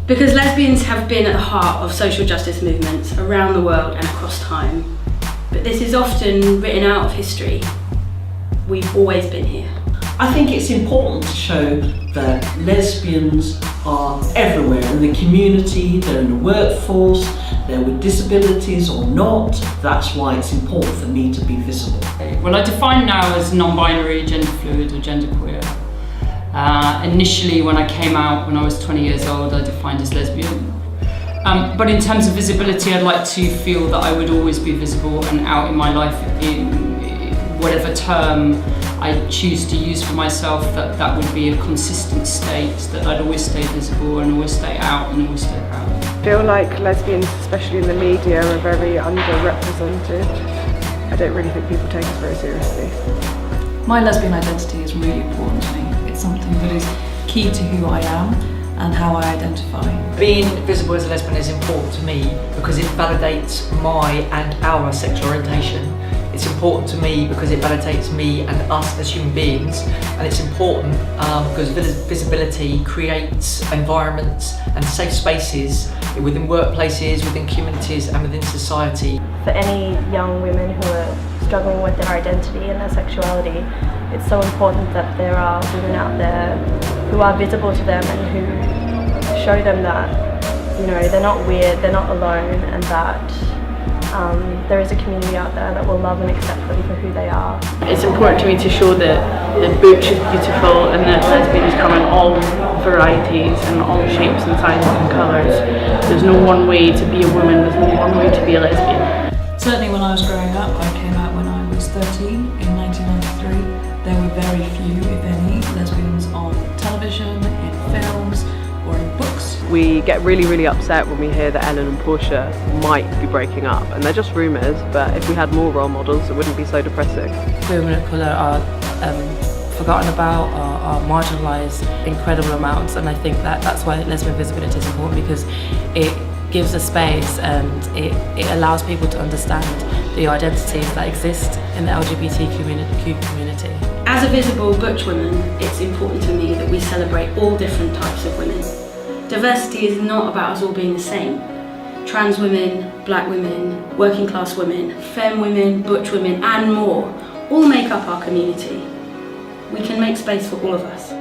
Because lesbians have been at the heart of social justice movements around the world and across time. But this is often written out of history. We've always been here. I think it's important to show that lesbians are everywhere in the community, they're in the workforce, they're with disabilities or not. That's why it's important for me to be visible. Well, I define now as non-binary, gender fluid or genderqueer. Initially, when I came out when I was 20 years old, I defined as lesbian. But in terms of visibility, I'd like to feel that I would always be visible and out in my life in whatever term I choose to use for myself, that would be a consistent state, that I'd always stay visible and always stay out and always stay proud. I feel like lesbians, especially in the media, are very underrepresented. I don't really think people take us very seriously. My lesbian identity is really important to me. It's something that is key to who I am and how I identify. Being visible as a lesbian is important to me because it validates my and our sexual orientation. It's important to me because it validates me and us as human beings, and it's important because visibility creates environments and safe spaces within workplaces, within communities and within society. For any young women who are struggling with their identity and their sexuality, it's so important that there are women out there who are visible to them and who show them that, you know, they're not weird, they're not alone, and that there is a community out there that will love and accept them for who they are. It's important to me to show that the butch is beautiful and that lesbians come in all varieties and all shapes and sizes and colours. There's no one way to be a woman, there's no one way to be a lesbian. Certainly when I was growing up, I came out when I was 13 in 1993. There were very few, if any, lesbians on television, in films or in books. We get really upset when we hear that Ellen and Portia might be breaking up, and they're just rumours, but if we had more role models it wouldn't be so depressing. Women of colour are forgotten about, are marginalised incredible amounts, and I think that's why lesbian visibility is important, because it gives a space and it allows people to understand the identities that exist in the LGBTQ community. As a visible butch woman, it's important to me that we celebrate all different types of women. Diversity is not about us all being the same. Trans women, black women, working class women, femme women, butch women and more all make up our community. We can make space for all of us.